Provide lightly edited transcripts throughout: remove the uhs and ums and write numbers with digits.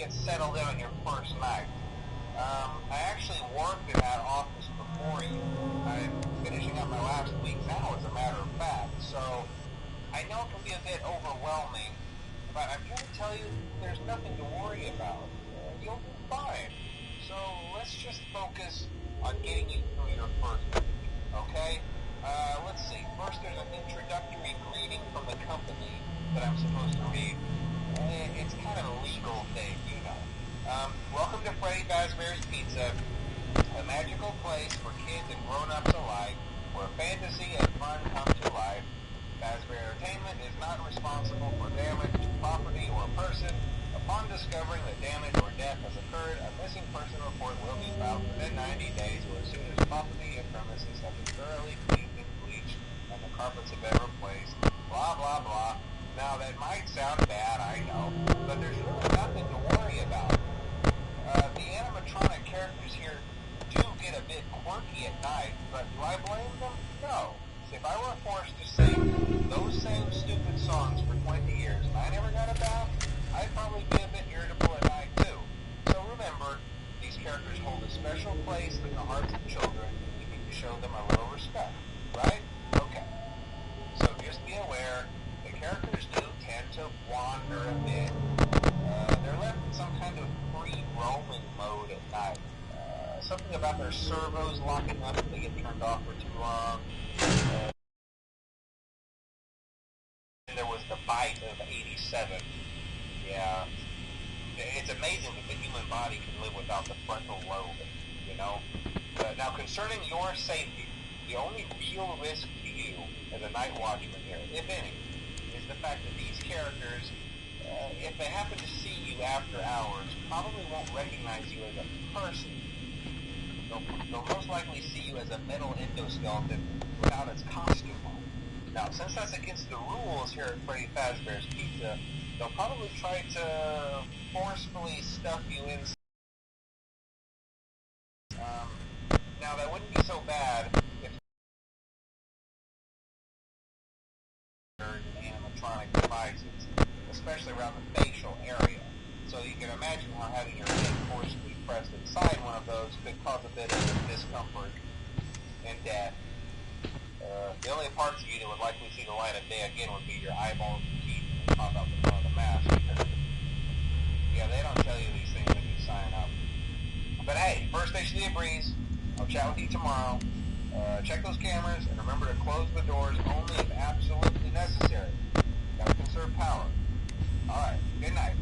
get settled in on your first night. I actually worked in that office before you. I'm finishing up my last week now, as a matter of fact, so I know it can be a bit overwhelming, but I'm here to tell you there's nothing to worry about. You'll be fine. So let's just focus on getting you through your first week, okay? Let's see. First, there's an introductory greeting from the company that I'm supposed to read. It's kind of a legal thing, you know. Welcome to Fnaf Vr's Pizza, a magical place for kids and grown-ups alike, where fantasy and fun come to life. Fnaf Vr Entertainment is not responsible for damage to property or person. Upon discovering that damage or death has occurred, a missing person report will be filed within 90 days or as soon as property and premises have been thoroughly cleaned and bleached and the carpets have been replaced. Blah, blah, blah. Now, that might sound bad, I know, but there's really nothing to worry about. The animatronic characters here do get a bit quirky at night, but do I blame them? No. If I were forced to sing those same stupid songs for 20 years and I never got a bath, I'd probably be a bit irritable at night too. So remember, these characters hold a special place in the hearts of children. You need to show them a little respect, right? Okay. So just be aware, the characters do tend to wander a bit. They're left in some kind of free roaming mode at night. Something about their servos locking up if they get turned off for too long. There was the bite of 87. Yeah. It's amazing that the human body can live without the frontal lobe, you know? Now, concerning your safety, the only real risk to you as a night watchman here, if any, is the fact that these characters, if they happen to see you after hours, probably won't recognize you as a person. They'll most likely see you as a metal endoskeleton without its costume on. Now, since that's against the rules here at Fnaf Vr's Pizza, they'll probably try to forcefully stuff you in. Now, that wouldn't be so bad if animatronic devices, especially around the facial area. So you can imagine how having your head forcefully pressed inside one of those could cause a bit of discomfort and death. The only parts of you that would likely see the light of day again would be your eyeballs and teeth that pop out the front of the mask. Yeah, they don't tell you these things when you sign up. But hey, first station of the breeze. I'll chat with you tomorrow. Check those cameras and remember to close the doors only if absolutely necessary. Gotta conserve power. Alright, good night.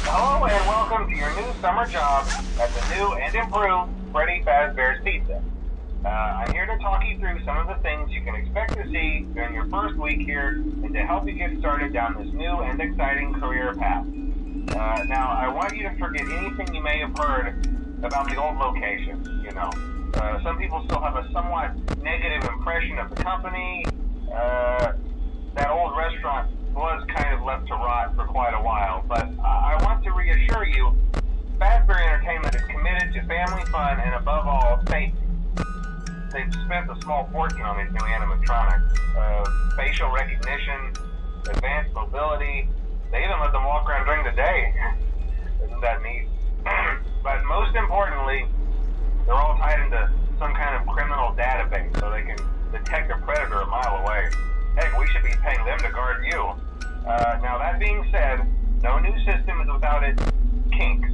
Hello and welcome to your new summer job at the new and improved Fnaf Vr Pizza. I'm here to talk you through some of the things you can expect to see during your first week here and to help you get started down this new and exciting career path. Now, I want you to forget anything you may have heard about the old location. Some people still have a somewhat negative impression of the company. That old restaurant was kind of left to rot for quite a while, but I want to reassure you, Fnaf Vr Entertainment is committed to family fun and above all, safety. They've spent a small fortune on these new animatronics. Facial recognition, advanced mobility, they even let them walk around during the day. Isn't that neat? But most importantly, they're all tied into some kind of criminal database so they can detect a predator a mile away. Heck, we should be paying them to guard you. Now, that being said, no new system is without its kinks.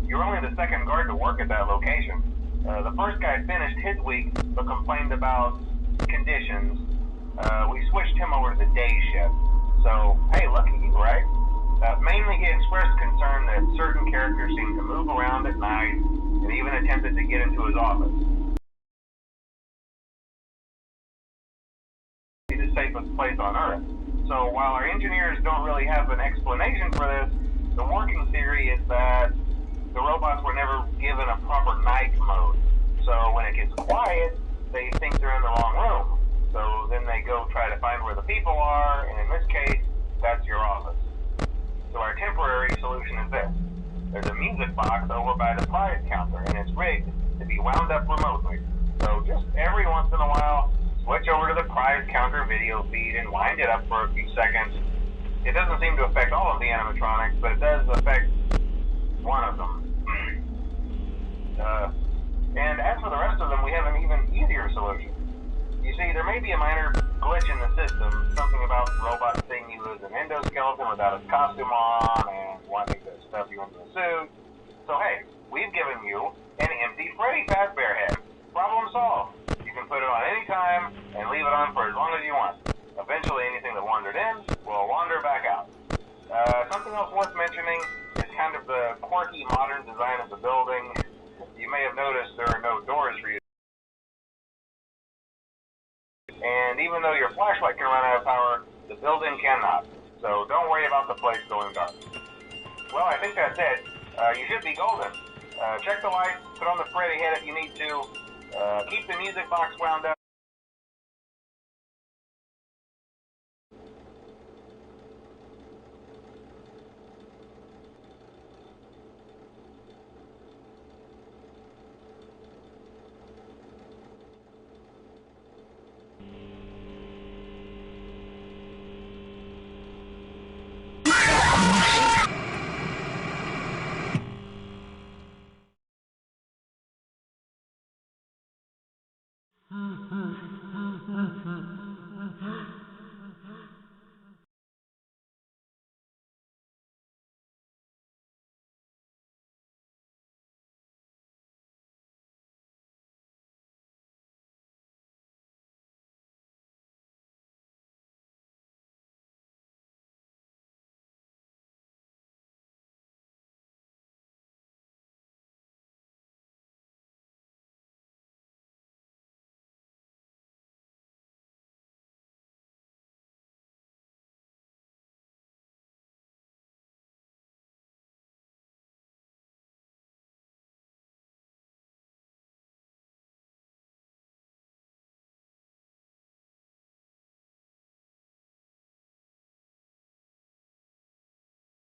You're only the second guard to work at that location. The first guy finished his week but complained about conditions. We switched him over to the day shift. So, hey, look at you, right? Mainly he expressed concern that certain characters seemed to move around at night and even attempted to get into his office. The safest place on Earth. So while our engineers don't really have an explanation for this, the working theory is that the robots were never given a proper night mode. So when it gets quiet, they think they're in the wrong room. So then they go try to find where the people are, and in this case, that's your office. So our temporary solution is this. There's a music box over by the prize counter, and it's rigged to be wound up remotely. So just every once in a while, switch over to the prize counter video feed and wind it up for a few seconds. It doesn't seem to affect all of the animatronics, but it does affect one of them. And as for the rest of them, we have an even easier solution. You see, there may be a minor glitch in the system, something about the robot seeing you as an endoskeleton without its costume on and wanting to stuff you into a suit. So hey, we've given you an empty Fnaf Vr head. Problem solved. You can put it on any time and leave it on for as long as you want. Eventually anything that wandered in will wander back out. Something else worth mentioning is kind of the quirky modern design of the building. You may have noticed there are no doors for you. And even though your flashlight can run out of power, the building cannot. So don't worry about the place going dark. Well, I think that's it. You should be golden. Check the lights, put on the Freddy head if you need to. Keep the music box wound up.